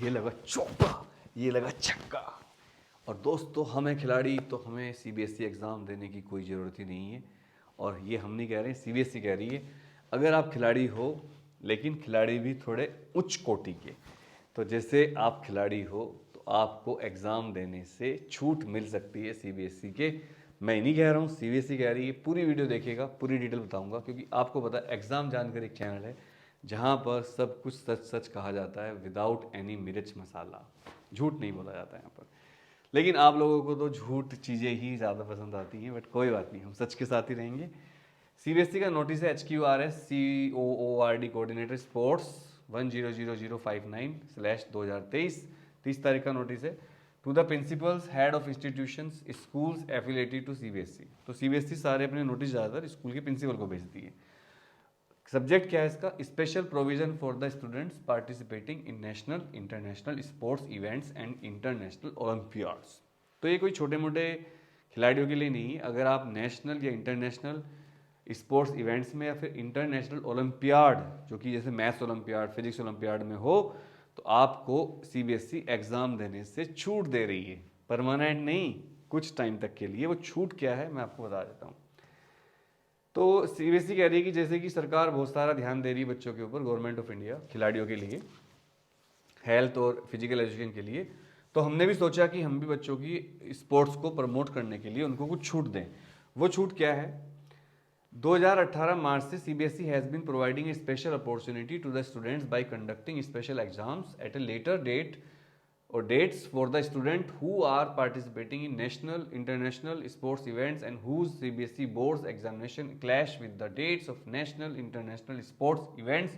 ये लगा चौका, ये लगा छक्का। और दोस्तों हमें खिलाड़ी, तो हमें सीबीएसई एग्ज़ाम देने की कोई ज़रूरत ही नहीं है। और ये हम नहीं कह रहे हैं, सीबीएसई कह रही है। अगर आप खिलाड़ी हो, लेकिन खिलाड़ी भी थोड़े उच्च कोटि के, तो जैसे आप खिलाड़ी हो तो आपको एग्ज़ाम देने से छूट मिल सकती है सीबीएसई के। मैं नहीं कह रहा हूँ, सीबीएसई कह रही है। पूरी वीडियो देखिएगा, पूरी डिटेल बताऊंगा, क्योंकि आपको पता है एग्ज़ाम जानकर एक चैनल है जहाँ पर सब कुछ सच सच कहा जाता है, विदाउट एनी मिर्च मसाला। झूठ नहीं बोला जाता है यहाँ पर। लेकिन आप लोगों को तो झूठ चीज़ें ही ज़्यादा पसंद आती हैं, बट कोई बात नहीं, हम सच के साथ ही रहेंगे। सीबीएसई का नोटिस है HQRS COORD कोऑर्डिनेटर स्पोर्ट्स 100059/2023, 30 तारीख का नोटिस है। To the principals head of institutions schools affiliated to CBSE. तो सीबीएसई सारे अपने नोटिस ज़्यादातर स्कूल के प्रिंसिपल को भेजती है। सब्जेक्ट क्या है इसका? Special provision for the students participating in national international sports events and international Olympiads. तो ये कोई छोटे मोटे खिलाड़ियों के लिए नहीं है। अगर आप नेशनल या इंटरनेशनल स्पोर्ट्स इवेंट्स में या फिर इंटरनेशनल ओलंपियाड, जो कि जैसे मैथ्स ओलंपियाड, फिजिक्स ओलंपियाड में हो, तो आपको सीबीएसई एग्ज़ाम देने से छूट दे रही है। परमानेंट नहीं, कुछ टाइम तक के लिए। वो छूट क्या है मैं आपको बता देता हूँ। तो सीबीएसई कह रही है कि जैसे कि सरकार बहुत सारा ध्यान दे रही है बच्चों के ऊपर, गवर्नमेंट ऑफ इंडिया, खिलाड़ियों के लिए, हेल्थ और फिजिकल एजुकेशन के लिए, तो हमने भी सोचा कि हम भी बच्चों की स्पोर्ट्स को प्रमोट करने के लिए उनको कुछ छूट दें। वो छूट क्या है? 2018 मार्च से CBSE has been providing a special opportunity to the students by conducting special exams at a later date or dates for the student who are participating in national international sports events and whose CBSE boards examination clash with the dates of national international sports events,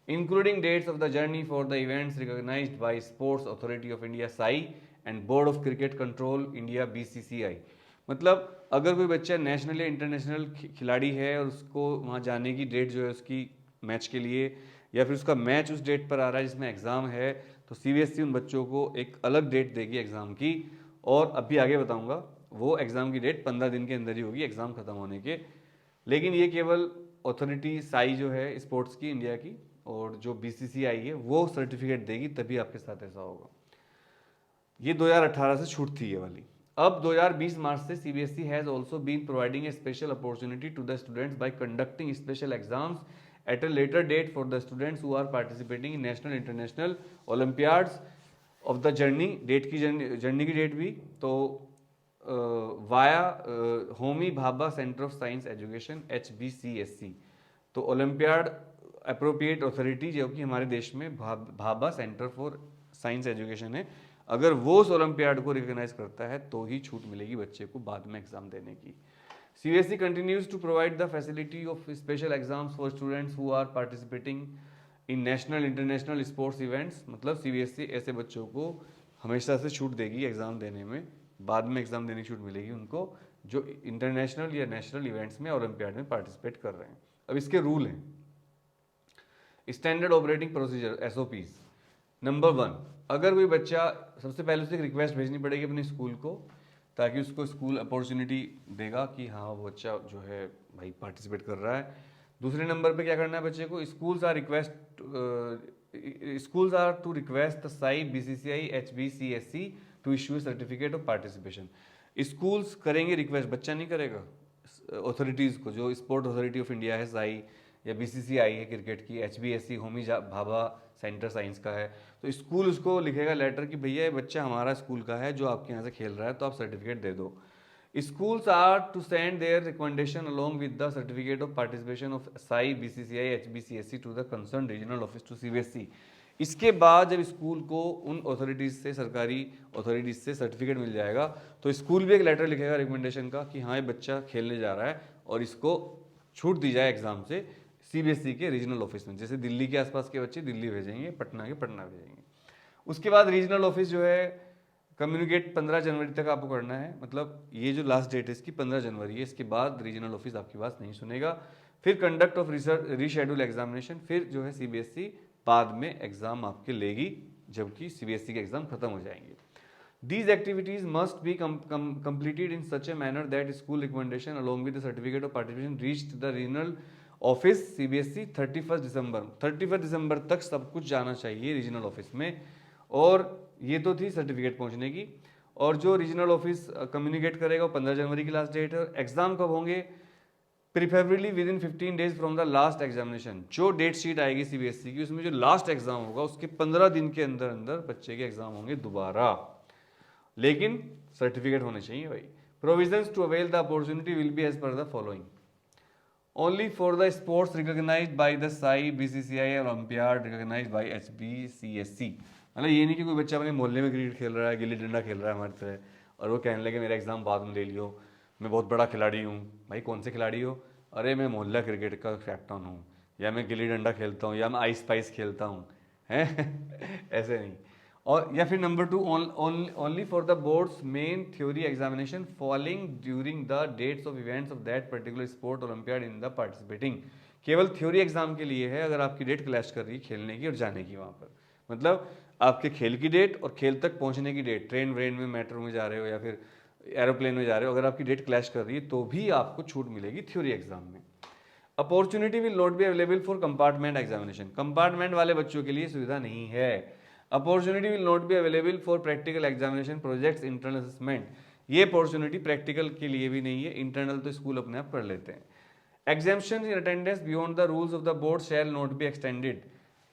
including dates of the journey for the events recognized by Sports Authority of India SAI and Board of Cricket Control India BCCI। मतलब अगर कोई बच्चा national या international खिलाड़ी है और उसको वहाँ जाने की डेट जो है उसकी मैच के लिए, या फिर उसका मैच उस डेट पर आ रहा है जिसमें एग्ज़ाम है, तो सीबीएसई उन बच्चों को एक अलग डेट देगी एग्ज़ाम की। और अभी आगे बताऊंगा, वो एग्ज़ाम की डेट 15 दिन के अंदर ही होगी एग्ज़ाम ख़त्म होने के। लेकिन ये केवल अथॉरिटी साई जो है स्पोर्ट्स की इंडिया की, और जो बीसीसीआई है वो सर्टिफिकेट देगी, तभी आपके साथ ऐसा होगा। ये 2018 से छूट थी ये वाली। अब 2020 मार्च से CBSE has also been providing a special opportunity to the students by conducting special exams at a later date for the students who are participating in national international olympiads of the journey। Date की journey की date भी तो via Homi Bhabha centre of science education HBCSC। तो olympiad appropriate authority जो कि हमारे देश में Bhabha centre for science education है, अगर वो उस ओलंपियाड को रिकॉग्नाइज करता है तो ही छूट मिलेगी बच्चे को बाद में एग्जाम देने की। CBSE continues to provide the facility of special exams for students who are participating in national international sports events। मतलब CBSE ऐसे बच्चों को हमेशा से छूट देगी एग्ज़ाम देने में, बाद में एग्ज़ाम देने की छूट मिलेगी उनको जो इंटरनेशनल या नेशनल इवेंट्स में ओलंपियाड में पार्टिसिपेट कर रहे हैं। अब इसके रूल हैं, standard operating procedure SOPs। Number 1, अगर कोई बच्चा, सबसे पहले उसे एक रिक्वेस्ट भेजनी पड़ेगी अपने स्कूल को, ताकि उसको स्कूल अपॉर्चुनिटी देगा कि हाँ वो बच्चा जो है भाई पार्टिसिपेट कर रहा है। दूसरे नंबर पे क्या करना है बच्चे को? Schools are to request the SAI BCCI HBCSC to issue certificate of participation. Schools करेंगे रिक्वेस्ट, बच्चा नहीं करेगा। अथॉरिटीज़ को, जो स्पोर्ट अथॉरिटी ऑफ इंडिया है साई, या BCCI है क्रिकेट की, HBSC Homi Bhabha centre science का है, तो स्कूल उसको लिखेगा लेटर कि भैया ये बच्चा हमारा स्कूल का है जो आपके यहाँ से खेल रहा है, तो आप सर्टिफिकेट दे दो। Schools are to send their recommendation along with the certificate of participation of SAI BCCI HBCSC to the concern regional office to CBSE। इसके बाद जब स्कूल को उन अथॉरिटीज़ से, सरकारी अथॉरिटीज़ से सर्टिफिकेट मिल जाएगा, तो स्कूल भी एक लेटर लिखेगा रिकमेंडेशन का कि हाँ ये बच्चा खेलने जा रहा है और इसको छूट दी जाए एग्जाम से CBSE के रीजनल ऑफिस में। जैसे दिल्ली के आसपास के बच्चे दिल्ली भेजेंगे, पटना के पटना भेजेंगे। उसके बाद रीजनल ऑफिस जो है कम्युनिकेट 15 जनवरी तक आपको करना है, मतलब ये जो लास्ट डेट है इसकी 15 जनवरी है। इसके बाद रीजनल ऑफिस आपकी बात नहीं सुनेगा। फिर कंडक्ट ऑफ रीशेड्यूल एग्जामिनेशन, फिर जो है CBSE बाद में एग्जाम आपके लेगी जबकि CBSE के एग्जाम खत्म हो जाएंगे। These activities must be completed in such a manner that school recommendation along with the certificate of participation reached the regional office CBSE 31 दिसंबर तक सब कुछ जाना चाहिए रीजनल ऑफिस में। और ये तो थी सर्टिफिकेट पहुंचने की। और जो रीजनल ऑफिस कम्युनिकेट करेगा वो 15 जनवरी की लास्ट डेट है। एग्जाम कब होंगे? Preferably within 15 days from the last examination. जो डेट शीट आएगी सीबीएसई की उसमें जो लास्ट एग्जाम होगा उसके 15 दिन के अंदर अंदर बच्चे के एग्जाम होंगे दोबारा, लेकिन सर्टिफिकेट होने चाहिए भाई। Provisions to avail the opportunity will be as per the following: only for the sports recognised by the SAI BCCI olympiad recognised by HBCSC। मतलब ये नहीं कि कोई बच्चा अपने मोहल्ले में क्रिकेट खेल रहा है, गिल्ली डंडा खेल रहा है हमारी तरह, और वो कहने लगे मेरा एग्जाम बाद में ले लियो, मैं बहुत बड़ा खिलाड़ी हूँ। भाई कौन से खिलाड़ी हो? अरे मैं मोहल्ला क्रिकेट का कैप्टन हूँ, या मैं गिल्ली डंडा खेलता हूँ, या मैं आइस पाइस खेलता हूँ, हैं ऐसे नहीं। और या फिर number 2, only for the boards main theory examination falling during the dates of events of that particular sport olympiad in the participating. केवल थ्योरी एग्जाम के लिए है अगर आपकी डेट क्लैश कर रही है खेलने की और जाने की वहाँ पर। मतलब आपके खेल की डेट और खेल तक पहुँचने की डेट, ट्रेन व्रेन में, मेट्रो में जा रहे हो या फिर एरोप्लेन में जा रहे हो, अगर आपकी डेट क्लैश कर रही है तो भी आपको छूट मिलेगी थ्योरी एग्जाम में। Opportunity will not be available for compartment examination. Compartment वाले बच्चों के लिए सुविधा नहीं है। Opportunity will not be available for practical examination projects internal assessment. ये अपॉर्चुनिटी प्रैक्टिकल के लिए भी नहीं है, इंटरनल तो स्कूल अपने आप कर लेते हैं। Exemption in attendance beyond the rules of the board shall not be extended.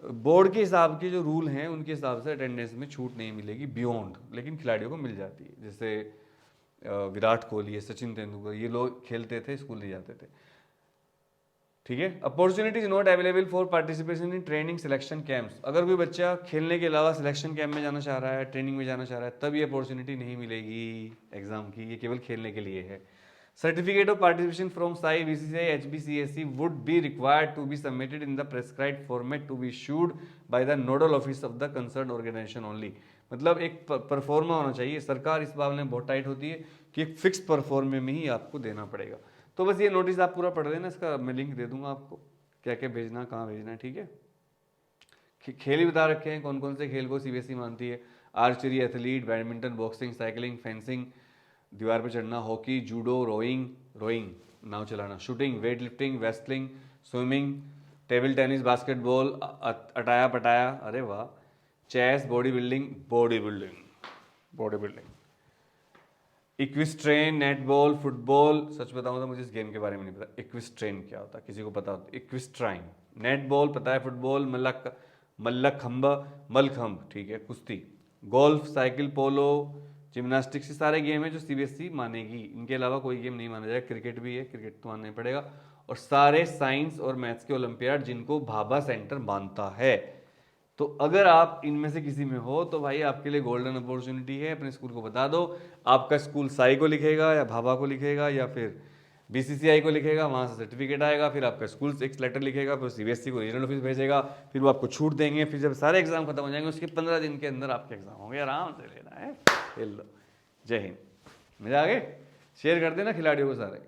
Board के हिसाब के जो रूल हैं उनके हिसाब से अटेंडेंस में छूट नहीं मिलेगी बियॉन्ड, लेकिन खिलाड़ियों को मिल जाती है। जैसे विराट कोहली, सचिन तेंदुलकर, ये लोग खेलते थे, स्कूल नहीं जाते थे, ठीक है। Opportunity is not available for participation in training selection camps. अगर कोई बच्चा खेलने के अलावा सिलेक्शन कैंप में जाना चाह रहा है, ट्रेनिंग में जाना चाह रहा है, तब ये अपॉर्चुनिटी नहीं मिलेगी एग्जाम की, ये केवल खेलने के लिए है। Certificate of participation from SAI BCCI HBCSC would be required to be submitted in the prescribed format to be issued by the nodal office of the concern organisation only. मतलब एक परफॉर्मा होना चाहिए। सरकार इस मामले में बहुत टाइट होती है कि एक फिक्स परफॉर्मे में ही आपको देना पड़ेगा। तो बस ये नोटिस आप पूरा पढ़ लेना, इसका मैं लिंक दे दूंगा आपको, क्या क्या भेजना, कहाँ भेजना है, ठीक है। खेल ही बता रखे हैं कौन कौन से खेल को सीबीएसई मानती है: archery, athlete, badminton, boxing, cycling, fencing, दीवार पर चढ़ना, हॉकी, जूडो, रोइंग नाव चलाना, shooting, weightlifting, wrestling, swimming, table tennis, basketball, Atya Patya, अरे वाह, chess, bodybuilding, equestrian, netball, football. सच बताऊं तो मुझे इस गेम के बारे में नहीं पता, इक्विस्ट्रेन क्या होता है, किसी को पता होता? इक्विस्ट्राइन, नेटबॉल पता है, फुटबॉल, मल्लखंब, ठीक है, कुश्ती, गोल्फ, साइकिल, पोलो, जिम्नास्टिक्स, ये सारे गेम है जो सीबीएसई मानेगी। इनके अलावा कोई गेम नहीं माना जाएगा। क्रिकेट भी है, क्रिकेट तो मानना ही पड़ेगा। और सारे साइंस और मैथ्स के ओलंपियाड जिनको भाभा सेंटर मानता है। तो अगर आप इनमें से किसी में हो तो भाई आपके लिए गोल्डन अपॉर्चुनिटी है, अपने स्कूल को बता दो। आपका स्कूल साई को लिखेगा या भाभा को लिखेगा या फिर बीसीसीआई को लिखेगा, वहाँ से सर्टिफिकेट आएगा, फिर आपका स्कूल से एक लेटर लिखेगा, फिर सीबीएसई को रीजनल ऑफिस भेजेगा, फिर वो आपको छूट देंगे। फिर जब सारे एग्जाम खत्म हो जाएंगे उसके 15 दिन के अंदर आपके एग्जाम होंगे, आराम से लेना है, खेल लो। जय हिंद। मजा आ गए? शेयर कर देना खिलाड़ियों को सारे।